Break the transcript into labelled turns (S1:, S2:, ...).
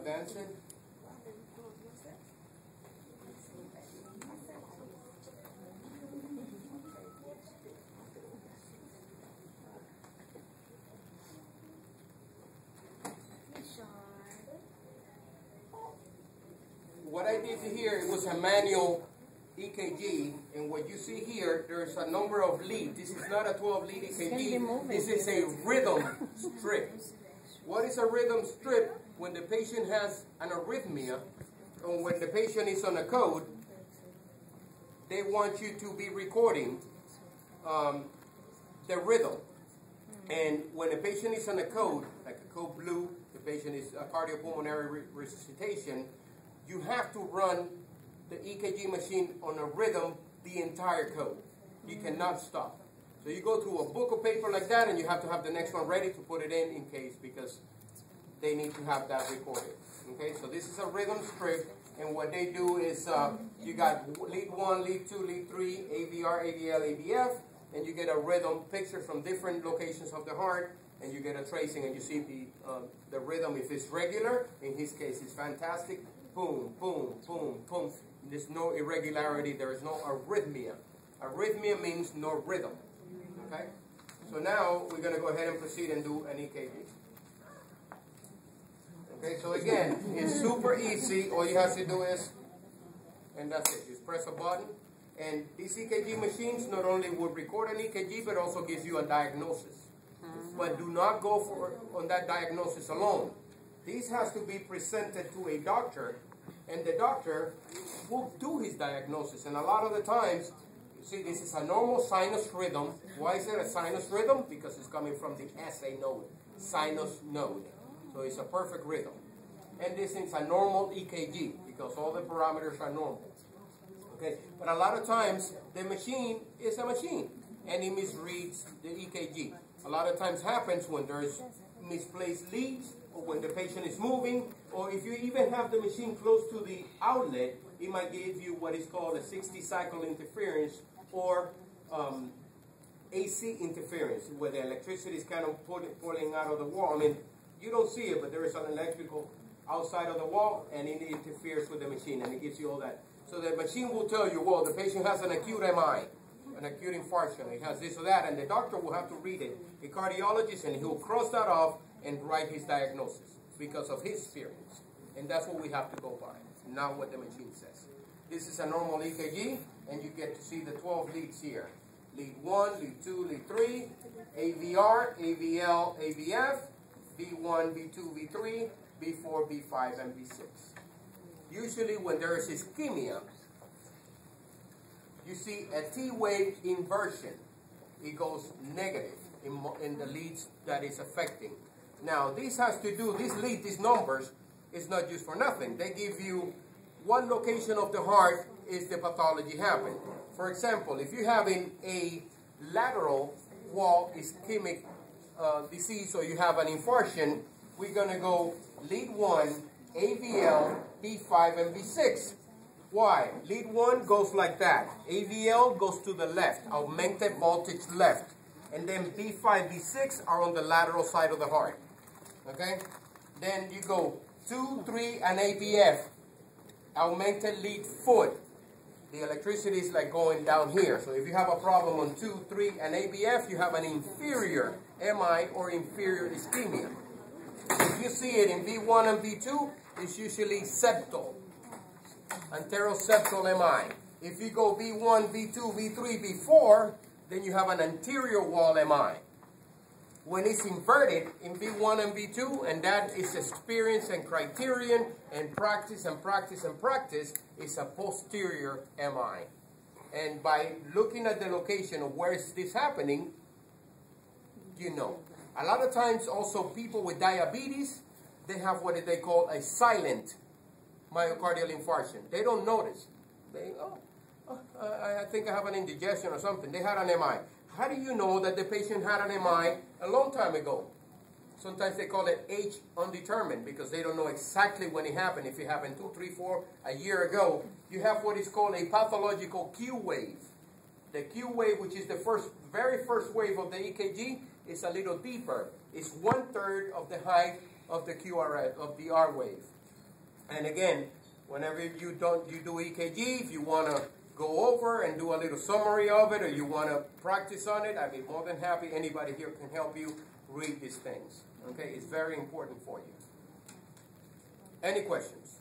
S1: dancing. What I did here, it was a manual EKG, and what you see here, there's a number of leads. This is not a 12-lead EKG. This is a rhythm strip. What is a rhythm strip? When the patient has an arrhythmia, or when the patient is on a code, they want you to be recording the rhythm. And when a patient is on a code, like a code blue, the patient is a cardiopulmonary resuscitation, you have to run the EKG machine on a rhythm the entire code. You cannot stop. So you go through a book of paper like that, and you have to have the next one ready to put it in case, because they need to have that recorded. Okay, so this is a rhythm strip, and what they do is you got lead 1, lead 2, lead 3, AVR, AVL, AVF, and you get a rhythm picture from different locations of the heart, and you get a tracing, and you see the rhythm. If it's regular, in his case, it's fantastic. Boom, boom, boom, boom. There's no irregularity. There is no arrhythmia. Arrhythmia means no rhythm. Okay? So now we're going to go ahead and proceed and do an EKG. Okay, so again, it's super easy. All you have to do is, and that's it. Just press a button. And these EKG machines not only will record an EKG, but also gives you a diagnosis. But do not go on that diagnosis alone. This has to be presented to a doctor, and the doctor will do his diagnosis. And a lot of the times, you see, this is a normal sinus rhythm. Why is it a sinus rhythm? Because it's coming from the SA node, sinus node. So it's a perfect rhythm. And this is a normal EKG, because all the parameters are normal. Okay, but a lot of times, the machine is a machine, and it misreads the EKG. A lot of times happens when there's misplaced leads, or when the patient is moving, or if you even have the machine close to the outlet, it might give you what is called a 60-cycle interference, or AC interference, where the electricity is kind of pulling out of the wall. I mean, you don't see it, but there is an electrical outside of the wall, and it interferes with the machine, and it gives you all that. So the machine will tell you, well, the patient has an acute MI, an acute infarction, it has this or that, and the doctor will have to read it, the cardiologist, and he'll cross that off and write his diagnosis because of his experience. And that's what we have to go by, not what the machine says. This is a normal EKG, and you get to see the 12 leads here. Lead 1, lead 2, lead 3, AVR, AVL, AVF, V1, V2, V3, V4, V5, and V6. Usually when there is ischemia, you see a T-wave inversion. It goes negative in the leads that is affecting. Now, this has to do, this lead, these numbers, is not just for nothing. They give you what location of the heart is the pathology happening. For example, if you're having a lateral wall ischemic disease, or you have an infarction, we're going to go lead 1, AVL, V5, and V6. Why? Lead 1 goes like that. AVL goes to the left, augmented voltage left. And then V5, V6 are on the lateral side of the heart. Okay? Then you go 2, 3, and AVF, augmented lead foot. The electricity is like going down here. So if you have a problem on 2, 3, and AVF, you have an inferior MI or inferior ischemia. If you see it in V1 and V2, it's usually septal, anteroseptal MI. If you go V1, V2, V3, V4, then you have an anterior wall MI. When it's inverted in V1 and V2, and that is experience and criterion and practice and practice and practice, is a posterior MI. And by looking at the location of where is this happening, you know. A lot of times also people with diabetes, they have what they call a silent myocardial infarction. They don't notice. They, I think I have an indigestion or something. They had an MI. How do you know that the patient had an MI a long time ago? Sometimes they call it age undetermined, because they don't know exactly when it happened. If it happened 2, 3, 4, a year ago, you have what is called a pathological Q wave. The Q wave, which is the very first wave of the EKG, is a little deeper. It's 1/3 of the height of the QRS, of the R wave. And again, whenever you do EKG, if you want to go over and do a little summary of it, or you want to practice on it, I'd be more than happy. Anybody here can help you read these things. Okay, it's very important for you. Any questions?